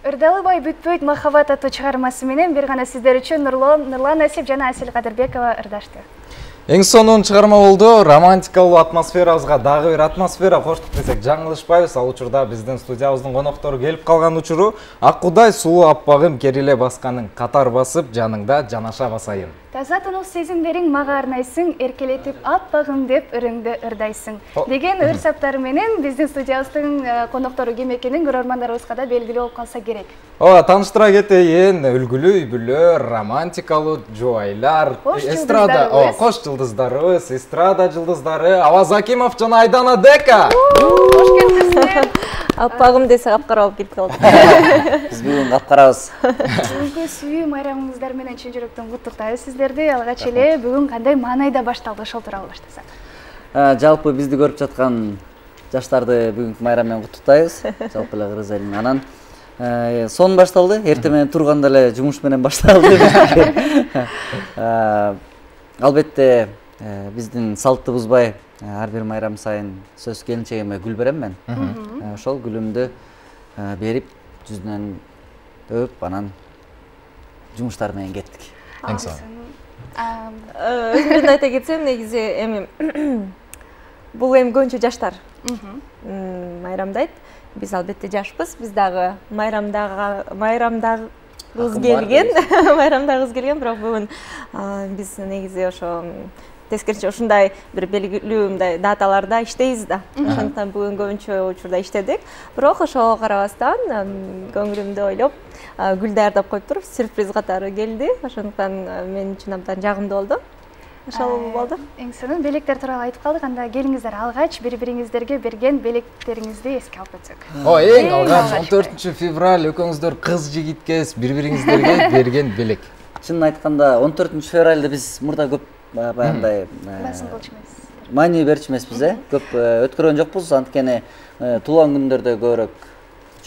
Ырдалыбай бүтпөйт махаббат аттуу чыгармасы менен бир гана сиздер үчүн Нурлан Асип жана Асель Кадырбекова ырдашты. Эң сонун чыгарма болду. Романтикалуу атмосферабызга дагы бир атмосфера коштук десек жаңылышпайбыз. Ал учурда биздин студиябыздын коноктору келип калган учуру Аккудай сулуу аппагым кериле басканың катар басып жаныңда жанаша басайын. Таза тынук сезимдериң мага арнайсың, эркелетип аппагым деп өрөңдө ырдайсың деген ыр саптары менен биздин студиябыздын коноктору ким экенин көрөрмандарыбызга да белгилүү болуп калса керек. Ооба, тааныштыра кетейин. Үлгүлүү үй-бүлө, романтикалуу жубайлар, эстрада, кош жылдыздарыбыз, эстрада жылдыздары Аваз Акимов жана Айдана Дека. Кош келипсиздер. Аппагым десе капкара болуп келип калдык. Биз бүгүн капкарабыз. Бүгүнкү сүйүү майрамыңыздар менен чын жүрөктөн куттуктайбыз сиздерди. Алгач эле бүгүн кандай маанайда башталды, ошол тууралуу баштасак. Жалпы бизди көрүп жаткан жаштарды бүгүнкү майрам менен куттуктайбыз. Жалпы эле кыргыз элинин анан сон башталды. Эртең менен турганда эле жумуш менен башталды. Албетте биздин салтты бузбай ар бир майрам сайын сөз келинчегиме гүл берем мен. Ошол гүлүмдү берип жүзүнөн өп анан жумуштар менен кеттик. Эң сонун. Өзүмдөн айта кетсем, негизи эми бул эми көбүнчө жаштар майрамдайт. Биз албетте жашпыз. Биз дагы майрамдагыбыз келген, бирок бүгүн биз негизи ошо тескерисинче ушундай бир белгилүү мындай даталарда иштейбиз да. Ошондуктан бүгүн көбүнчө учурда иштедик. Бирок ошого карабастан көңүлүмдү ойлоп гүл даярдап коюптур. Сюрприз катары келди. Ошондуктан мен үчүн абдан жагымдуу болду. Ошол болду. Эң сонун белектер тууралуу айтып калдык. Анда келиңиздер, алгач бири-бириңиздерге берген белектериңизди эске алып өтсөк. Эң алгач 14 февраль экөөңүздөр кыз жигитке бири-бириңиздерге берген белек. Чынын айтканда 14 февралда биз мурда көп баягындай басым кылчу эмес. Маани берчү эмеспиз, көп өткөргөн жокпуз, анткени туулган күндөрдө көбүрөөк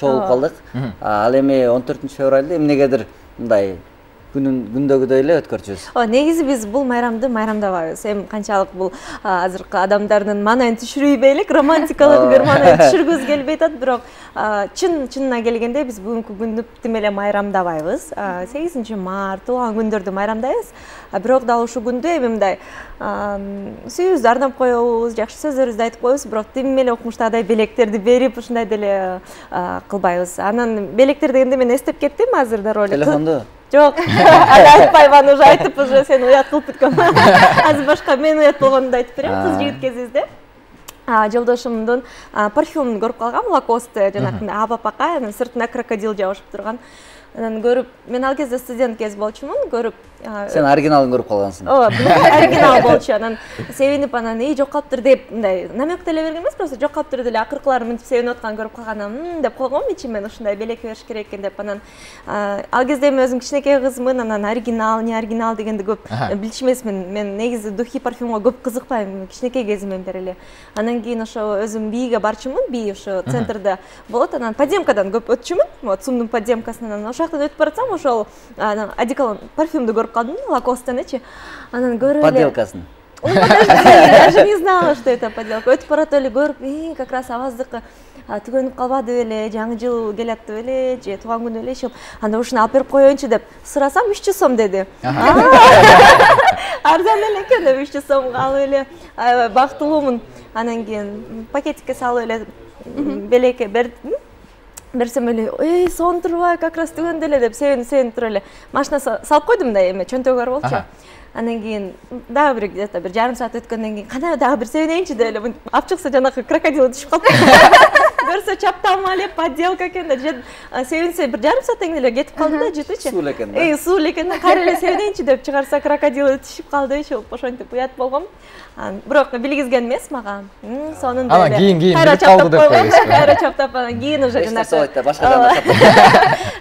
чогулуп калдык. Ал эми 14 февралда эмнегедир мындай күндөгүдөй эле өткөрчүбүз. Негизи биз бул майрамды майрамдабайбыз. Эми канчалык бул азыркы адамдардын маанайын түшүрбөй элек, романтикалык бир маанайын түшүргүбүз келбей атат, бирок чынына келгенде биз бүгүнкү күндү тим эле майрамдабайбыз. 8 март туулган күндөрдү майрамдайбыз. Бирок дал ушул күндү эми мындай сүйүүбүздү арнап коебуз, жакшы сөздөрүбүздү айтып коебуз, бирок тим эле укмуштагыдай белектерди берип ушундай деле кылбайбыз. Анан белектер дегенде мен эстеп кеттим азыр дароо эле. Телефонду? Жок, айтпайбан, уже айтып, уже сени уят кылып бүткөм. Азыр башка мен уят болгонду айтып берем. Кыз жигит кезибизде жолдошумдун парфюмун көрүп калгам, Лакосте, жанакындай апапака, анан сыртына крокодил жабышып турган. Анан көрүп, мен ал кезде студент кез болчумун, көрүп. Сен оригиналын көрүп калгансың. Оригинал болчу. Анан себинип анан жок калыптыр деп мындай намек деле берген эмес, просто жок калыптыр деле акыркылары мынтип себинип атканын көрүп калганам, деп койгом ичимен ушундай белек бериш керек экен деп. Анан ал кезде мен өзүм кичинекей кызмын, анан оригинал, не оригинал дегенди көп билчү эмесмин. Мен негизи духи, парфюмга көп кызыкпайм, кичинекей кезимден бери эле. Анан кийин ошо өзүм бийге барчумун, бий ошо центрда болот, анан подземкадан көп өтчүмүн, вот СУМдун подземкасынан. Ошол жактан өтүп баратсам, ошол одеколон, парфюмду көрүп калдым, Лакостенечи. Анан көрүп эле подделкасын. Даже не знала, что это подделка. Өтүп барат эле көрүп, как раз Аваздыкы түгөнүп калбады беле, жаңы жыл келатты беле, же туулган күнү эле ишип, анда ушуну алып берип коеюнчу деп сурасам 300 сом деди. Арзан эле экен деп 300 сомго алып эле бактылуумун. Анан кийин пакетикке салып эле белекке бердим. Берсем эле, сон турбай, как раз түгөндө эле деп себинип туруп эле машина салып койдум да, эми чөнтөгү бар болчу. Анан кийин дагы бир где-то бир жарым саат өткөндөн кийин кана дагы бир себинейинчи деп эле алып чыкса жанакы крокодил түшүп калды. Көрсө чапталма эле подделка экен да, себинсе бир жарым сааттан кийин эле кетип калды да, жетичи. Суу эле экен да. Суу эле экен да, кайра эле себинейинчи деп чыгарса крокодил түшүп калды, ошентип уят болгом. Бирок билгизген эмес мага. Сонун деле. Анан кийин кайра калды деп коесуз. Кайра чаптап анан кийин уже жанакы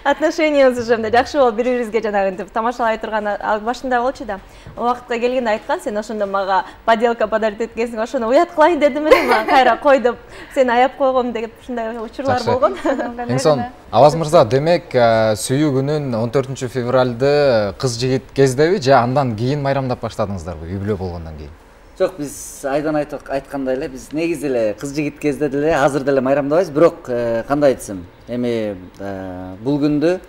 отношениябыз уже мындай жакшы болуп бири-бирибизге жанагы тамашалай турган ал башында болчу да. Убакытта келгенде айткан, сен ошондо мага подделка подарить эткенсиң, ошону уят кылайын дедим эле, мага кайра кой деп сени аяп койгом деп ушундай учурлар болгон. Эң сонун. Аваз мырза, демек сүйүү күнүн 14 февралды кыз жигит кездеби же андан кийин майрамдап баштадыңыздарбы, үй бүлө болгондон кийин? Жок, биз айдан айткандай эле биз негизи эле кыз жигит кезде деле азыр деле майрамдабайбыз, бирок кандай айтсам, эми бул күндү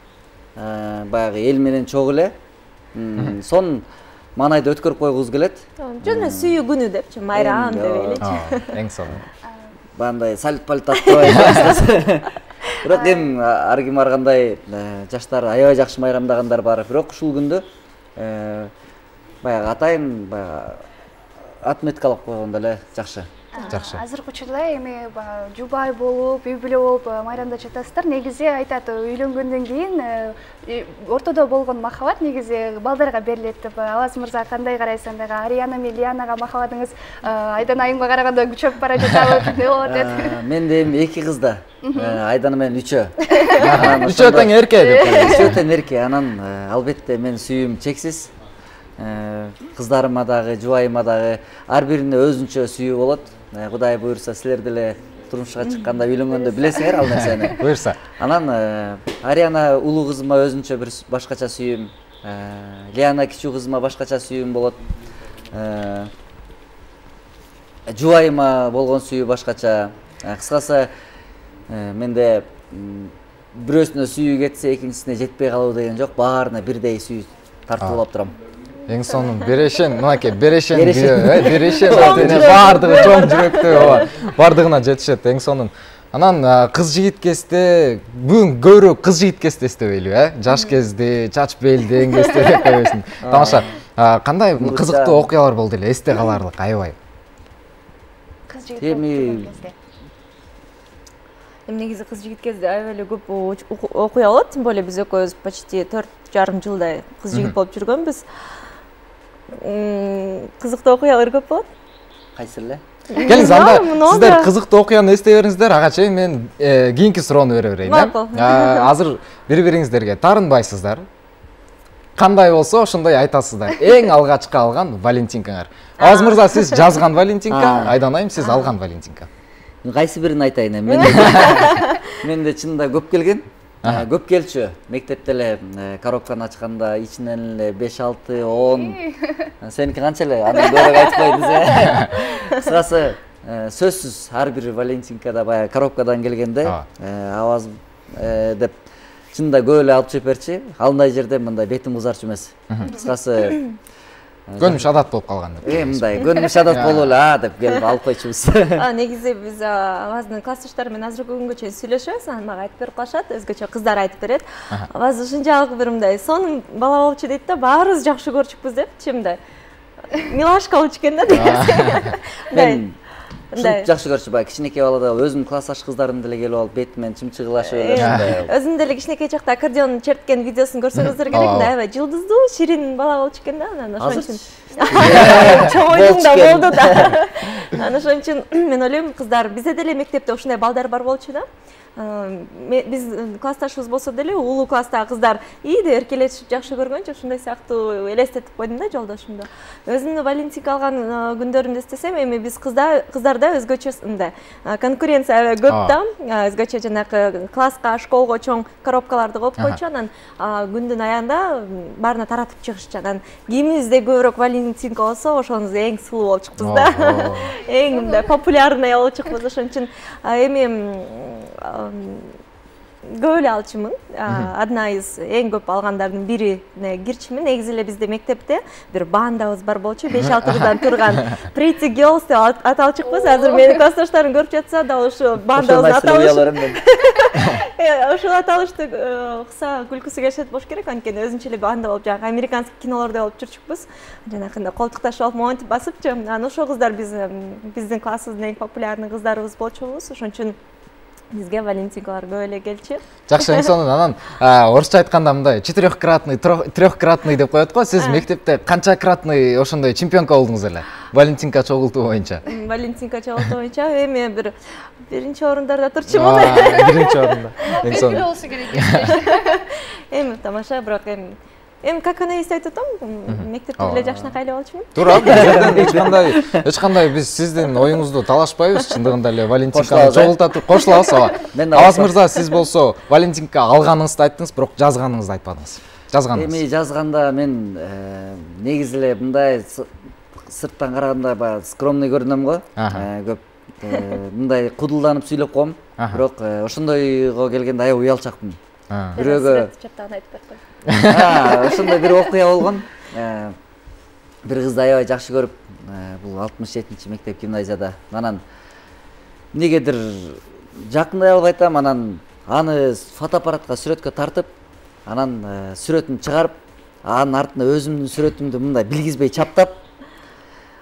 баягы эл менен чогуу эле сон маанайда өткөрүп койгубуз келет. Жана сүйүү күнү депчи, майрам деп элечи. Эң сонун. Баягындай салют-палют аттырбай. Бирок эми ар ким ар кандай жаштар аябай жакшы майрамдагандар бар. Бирок ушул күндү баягы атайын баягы отметкалап койгондо эле жакшы. Жакшы. Азыркы учурда эми жубай болуп, үй бүлө болуп майрамдап жатасыздар. Негизи айтат, үйлөнгөндөн кийин ортодо болгон махабат негизи балдарга берилет деп. Алаз мырза кандай карайсыз андайга? Ариана менен Лианага махабатыңыз Айдан айымга караганда күчөп бара жатабы? Эмне болот дейт? Менде эми 2 кыз да. Айдан менен 3. Үчөө тең эрке деп. Үчөө тең эрке. Анан албетте мен сүйүүм чексиз. Кыздарыма дагы, жубайыма дагы ар бирине өзүнчө сүйүү болот. Кудай буйрса силер деле турмушка чыкканда үйлөнгөндө билесиңер ал нерсени. Буйрса. Анан Ариана улуу кызыма өзүнчө бир башкача сүйүүм, Лиана кичүү кызыма башкача сүйүүм болот. Жубайыма болгон сүйүү башкача. Кыскасы менде бирөөсүнө сүйүү кетсе экинчисине жетпей калуу деген жок, баарына бирдей сүйүү тартуулап турам. Эң сонун берешен, мынакей берешен берешен баардыгы чоң жүрөктүү, ооба. Баардыгына жетишет, эң сонун. Анан кыз жигит кезде бүгүн көбүрөөк кыз жигит кезде эстебейлиби, Жаш кезде, чач белден кезде деп койбойсуң. Тамаша. Кандай кызыктуу окуялар болду эле, эсте каларлык, аябай. Кыз жигит Эми Негизи кыз жигит кезде аябай эле көп окуя болот, тем более биз экөөбүз почти 4,5 жылдай кыз жигит болуп жүргөнбүз. Кызыктуу окуялар көп болот. Кайсы эле? Келиңиз, анда сиздер кызыктуу окуяны эстей бериңиздер, ага чейин мен кийинки суроону бере берейин. Азыр бири-бириңиздерге таарынбайсыздар. Кандай болсо ошондой айтасыздар. Эң алгачкы алган Валентинкаңар. Алаз мырза, сиз жазган Валентинка, Айдан айым сиз алган Валентинка. Кайсы бирин айтайын эми? Менде чынында көп келген. Көп келчү. Мектепте эле коробканы ачканда ичинен эле 5, 6, 10. Сеники канча эле? Андан көбүрөөк айтпайбыз. Кыскасы сөзсүз ар бир Валентинкада баягы коробкадан келгенде аваз деп чынында көп эле алып чыгып берчи. Алындай жерде мындай бетим кызарчу эмес. Кыскасы Көнүмүш адат болуп калган деп. Мындай көнүмүш адат болуп эле деп келип алып койчубуз. Негизи биз Аваздын классташтары менен азыркы күнгө чейин сүйлөшөбүз, анан мага айтып берип калышат, өзгөчө кыздар айтып берет. Аваз ушунчалык бир мындай сонун бала болчу дейт да, баарыбыз жакшы көрчүкпүз депчи, мындай милашка болчу экен да деген. Ушунча жакшы көрчү, баягы кичинекей балада өзүмдүн классташ кыздарым деле келип алып бетимен чымчыгылашып эле. Өзүм деле кичинекей чакта аккордеон черткен видеосун көрсөңүздөр керек да, аябай жылдыздуу, ширин бала болчу экен да, анан ошон үчүн чоңойдуң да болду да. Анан ошон үчүн мен ойлойм, кыздар бизде деле мектепте ушундай балдар бар болчу да. Биз классташыбыз болсо деле улуу класстагы кыздар ийде эркелешип жакшы көргөнчү, ушундай сыяктуу элестетип койдум да жолдошумду. Өзүмдүн Валентинка алган күндөрүмдү эстесем, эми биз кыздарда өзгөчө мындай конкуренция аябай көп да, өзгөчө жанакы класска, школго чоң коробкаларды коюп койчу, анан күндүн аягында баарына таратып чыгышчу. Анан кимибизде көбүрөөк Валентинка болсо, ошоңуз эң сулуу болуп чыкпыз да. Эң мындай популярный болуп чыкпыз, ошон үчүн эми көп эле алчумун. Одна из эң көп алгандардын бирине кирчимин. Негизи эле бизде мектепте бир бандабыз бар болчу, 5-6 кыздан турган Pretty Girls деп аталчыкпыз. Азыр менин классташтарым көрүп жатса, дал ушу бандабыздын аталышы. Ошол аталышты укса күлкүсү келишет болуш керек, анткени өзүнчө эле банда болуп, жанагы американский кинолордо болуп жүрчүкпүз. Жанакындай колтукташып алып, монтип басыпчы. Анан ошол кыздар биздин классыбыздын эң популярный кыздарыбыз болчубуз. Ошон үчүн бизге Валентинкалар көп эле келчү. Жакшы, эң сонун. Анан орусча айтканда мындай четырехкратный, трехкратный деп коет го. Сиз мектепте канчакратный ошондой чемпионка болдуңуз эле? Валентинка чогултуу боюнча. Валентинка чогултуу боюнча эми бир биринчи орундарда турчумун. Биринчи орунда. Эң сонун. болсо керек. Эми тамаша, бирок эми как она эстеп атам, мектепте эле жакшынакай эле болчумун. Туура, эч кандай биз сиздин оюңузду талашпайбыз, чындыгында эле Валентинканы чогулта туруп кошулабыз. Алаз мырза, сиз болсо Валентинка алганыңызды айттыңыз, бирок жазганыңызды айтпадыңыз. Жазганыңыз. Эми жазганда мен негизи эле мындай сырттан караганда баягы скромный көрүнөм го. Көп мындай кудулданып сүйлөп коем. Бирок ошондойго келгенде аябай уялчакмын. Бирөөгө чаттан айтып берди. Ошондой бир окуя болгон. Бир кызды аябай жакшы көрүп, бул 67-чи мектеп гимназияда. Анан эмнегедир жакындай албай атам, анан аны фотоаппаратка сүрөткө тартып, анан сүрөтүн чыгарып, анын артына өзүмдүн сүрөтүмдү мындай билгизбей чаптап,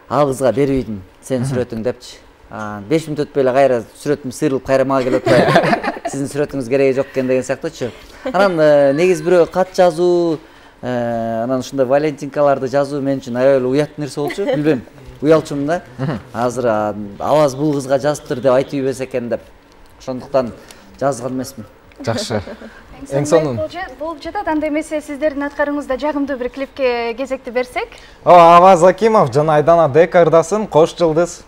ал кызга берип ийдим, сенин сүрөтүң депчи. 5 мүнөт өтпөй эле кайра сүрөтүм сыйрылып кайра мага келип атпайбы. Сиздин сүрөтүңүз кереги жок экен деген сыяктуучу. Анан негизи бирөө кат жазуу, анан ушундай валентинкаларды жазуу мен үчүн аябай уят нерсе болчу. Билбейм, уялчумун да. Азыр аваз бул кызга жазыптыр деп айтып ийбесе экен деп. Ошондуктан жазган эмесмин. Жакшы. Эң сонун болуп жатат. Анда эмесе сиздердин аткарыңызда жагымдуу бир клипке кезекти берсек. Аваз Акимов жана Айдана Дека ырдасын Кош жылдыз.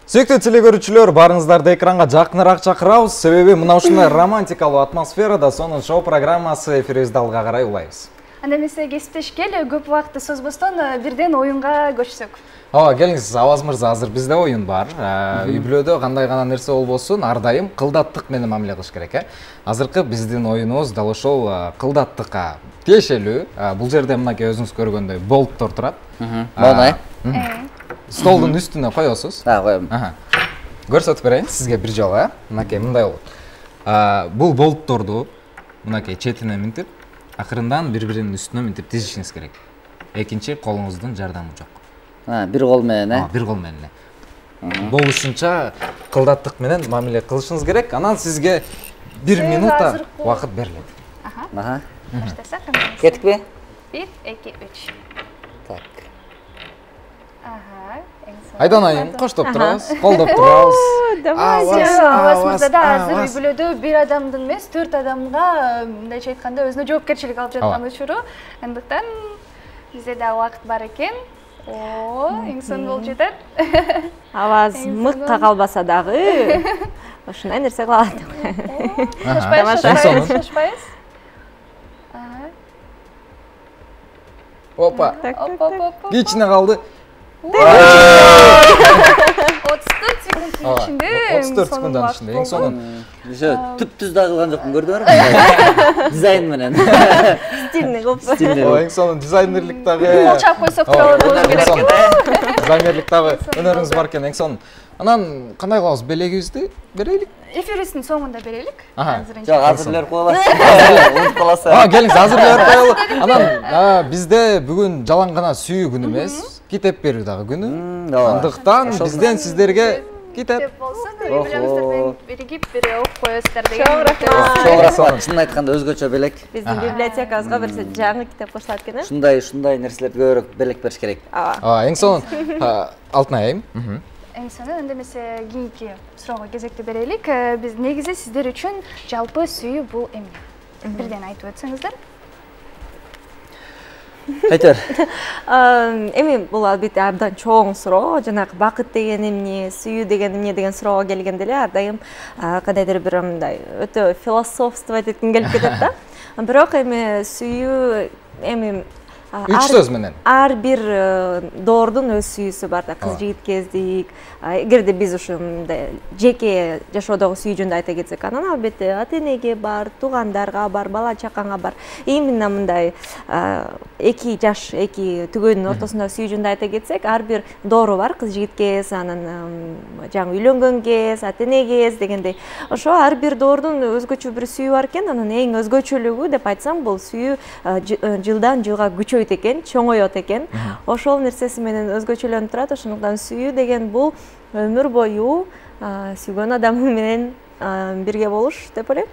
Сүйүктүү телекөрүүчүлөр, барыңыздарды экранга жакыныраак чакырабыз. Себеби мына ушундай романтикалуу атмосферада сонун шоу программасы эфирибизди алга карай улайбыз. Анда эмесе кесиптешкеле, көп убакытты созбостон бирден оюнга көчсөк. Келиңиз, Аваз мырза, азыр бизде оюн бар. Үй бүлөдө кандай гана нерсе болбосун, ар дайым кылдаттык менен мамиле кылыш керек, Азыркы биздин оюнубуз дал ошол кылдаттыкка тиешелүү. Бул жерде мынакей өзүңүз көргөндөй болттор турат. Болду. Столдун үстүнө коесуз. Коем. Көрсөтүп берейин сизге бир жолу, мынакей мындай болот. Бул болтторду мынакей четине минтип, акырындан бири-биринин үстүнө минтип тизишиңиз керек. Экинчи колуңуздун жардамы жок. Бир кол менен, бир кол менен. Болушунча кылдаттык менен мамиле кылышыңыз керек. Анан сизге 1 минута убакыт берилет. Баштасак. Кетикпи? 1, 2, 3. Так. Айданайым, коштоп турабыз, колдоп турабыз. Аваз мырза да азыр үй бүлөдө бир адамдын эмес, 4 адамга мындайча айтканда өзүнө жоопкерчилик алып жаткан учуру. Андыктан бизде да убакыт бар экен. Эң сонун болуп жатат. Аваз мыкка калбаса дагы ушундай нерсе кылат. Шашпайбыз. Опа. Кичине калды. 34 секунддун ичинде. 34 секунддун ичинде эң сонун. Түп-түз да кылган жокмун, көрдүңөрбү? Дизайн менен. Стильный кылып. Эң сонун дизайнерлик дагы. Молчап койсок болот керек. Дизайнерлик дагы өнөрүңүз бар экен, эң сонун. Анан кандай кылабыз, белегибизди берелик? Эфирибиздин соңунда берелик. Жок, азырлар коелаш. Унутуп каласың. Келиңиз, азырлап коелу. Анан бизде бүгүн жалаң гана сүйүү күнү эмес, китеп берүү дагы күнү. Андыктан бизден сиздерге китеп болсун, үй бүлөбүздөр менен биригип бир окуп коесуздар деген. Чоң рахмат. Чынын айтканда өзгөчө белек. Биздин библиотекабызга бир жаңы китеп кошулат экен, Ушундай нерселерди көбүрөөк белек бериш керек. Эң сонун. Алтын айым. Эң сонун, анда эмесе кийинки суроого кезекти берелик. Биз негизи сиздер үчүн жалпы сүйүү бул эмне? Бирден айтып өтсөңүздөр. Айтор. Эми бул албетте абдан чоң суроо. Жанагы бакыт деген эмне, сүйүү деген эмне деген суроого келгенде эле ар дайым кандайдыр бир мындай өтө философствовать этким келип кетет да. Бирок эми сүйүү эми 3 сөз менен. Ар бир доордун өз сүйүүсү бар да, кыз жигит кездик. Эгерде биз ушундай жеке жашоодогу сүйүү жөнүндө айта кетсек, анан албетте ата-энеге бар, туугандарга бар, бала чакаңа бар. Именно мындай эки жаш, эки түгөйдүн ортосунда сүйүү жөнүндө айта кетсек, ар бир доору бар, кыз жигит кез, анан жаңы үйлөнгөн кез, ата-эне кез дегендей. Ошо ар бир доордун өзгөчө бир сүйүү бар экен. Анан эң өзгөчөлүгү деп айтсам, бул сүйүү жылдан жылга күчөйт экен, чоңойот экен. Ошол нерсеси менен өзгөчөлөнүп турат. Ошондуктан сүйүү деген бул өмүр бою сүйгөн адамы менен бирге болуш деп ойлойм.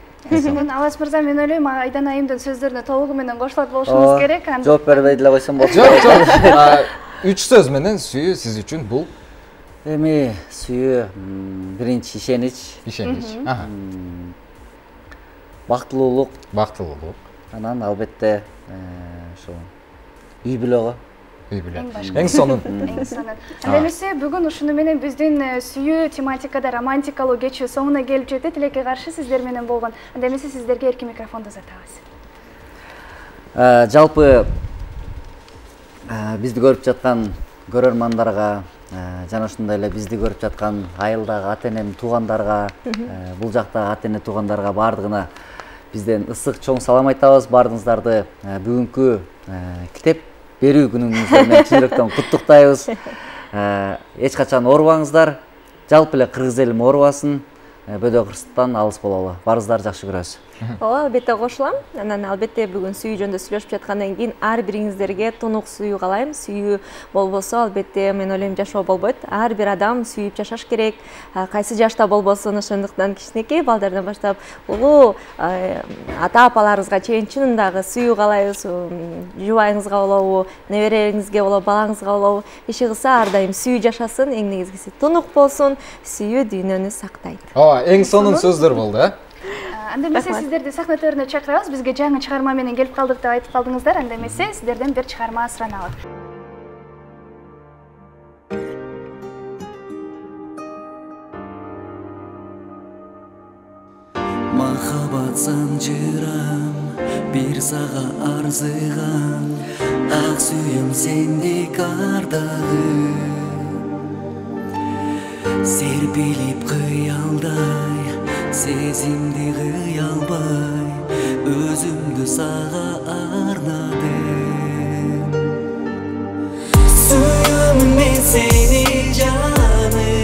Аваз мырза, мен ойлойм, Айдан айымдын сөздөрүнө толугу менен кошулат болушуңуз керек. Жооп бербей деле койсом болчу. Жок. 3 сөз менен сүйүү сиз үчүн бул? Эми сүйүү биринчи ишенич. Бактылуулук. Бактылуулук. Анан албетте ошо үй бүлөгө үй бүлө. Эң башкы. Эң сонун. Эң сонун. Анда эмесе бүгүн ушуну менен биздин сүйүү тематикада романтикалуу кечүү соңуна келип жетти. Тилекке каршы сиздер менен болгон. Анда эмесе сиздерге эркин микрофонду узатабыз. Жалпы бизди көрүп жаткан көрөрмандарга жана ошондой эле бизди көрүп жаткан айылдагы ата-энем туугандарга, бул жактагы ата-эне туугандарга баардыгына бизден ысык чоң салам айтабыз. Баардыгыңыздарды бүгүнкү китеп берүү күнүңүз менен чын жүрөктөн куттуктайбыз. Эч качан оорубаңыздар. Жалпы эле кыргыз элим оорубасын. Бөдө кырсыктан алыс бололу. Баарыңыздарды жакшы көрөбүз. Ооба, албетте кошулам. Анан албетте бүгүн сүйүү жөнүндө сүйлөшүп жаткандан кийин ар бириңиздерге тунук сүйүү каалайм. Сүйүү болбосо албетте мен ойлойм жашоо болбойт. Ар бир адам сүйүп жашаш керек. Кайсы жашта болбосун, ошондуктан кичинекей балдардан баштап улуу ата-апаларыбызга чейин чынындагы сүйүү каалайбыз. Жубайыңызга болобу, небереңизге болобу, балаңызга болобу, иши кылса ар дайым сүйүү жашасын, эң негизгиси тунук болсун. Сүйүү дүйнөнү сактайт. Ооба, эң сонун сөздөр болду, Анда эмесе сиздерди сахна төрүнө чакырабыз. Бизге жаңы чыгарма менен келип калдык деп айтып калдыңыздар. Анда эмесе сиздерден бир чыгарма сураналы. Махаббат санжырам, бир сага арзыган, ак сүйүм сендик ардагы. Серпилип кыялдай, сезимди кыялбай, өзүмдү сага арнадым. Сүйөмүн мен сени жаным,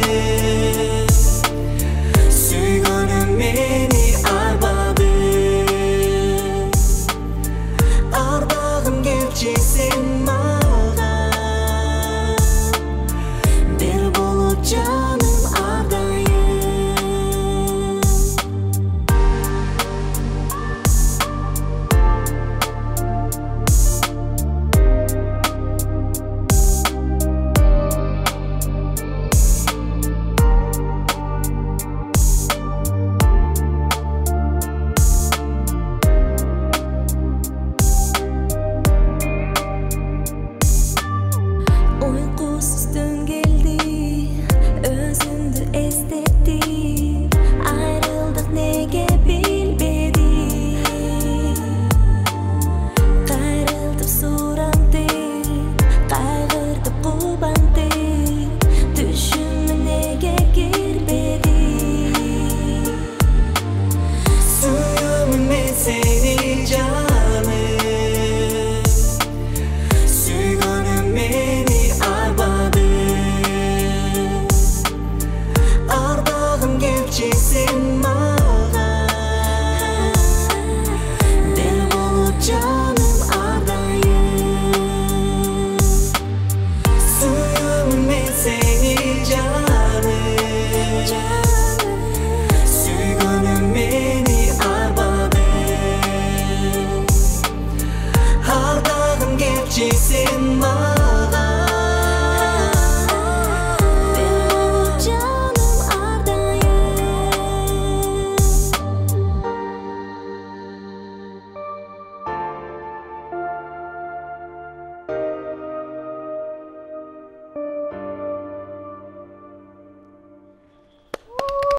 сүйгөнүм мени арбадым. Ардагым келчи сен мага, бир болуп жаным. She's in my